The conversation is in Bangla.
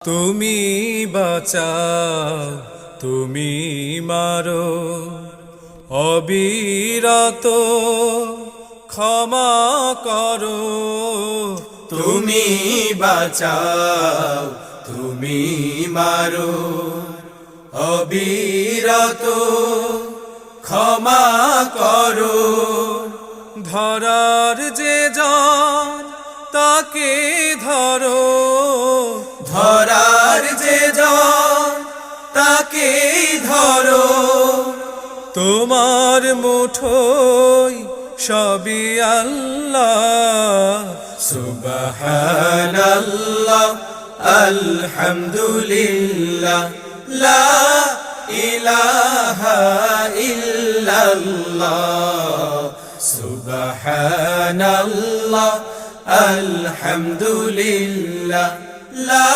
তুমি বাঁচাও, তুমি মারো, অবিরত ক্ষমা করো। তুমি বাঁচাও, তুমি মারো, অবিরত ক্ষমা করো। ধরার যে জন তাকে ধরো, ধরার যে জন তাকে ধরো। তোমার মুঠোয় সবই আল্লাহ। সুবহানাল্লাহ, আলহামদুলিল্লাহ, লা ইলাহা ইল্লাল্লাহ। সুবহানাল্লাহ, আলহামদুলিল্লাহ, লা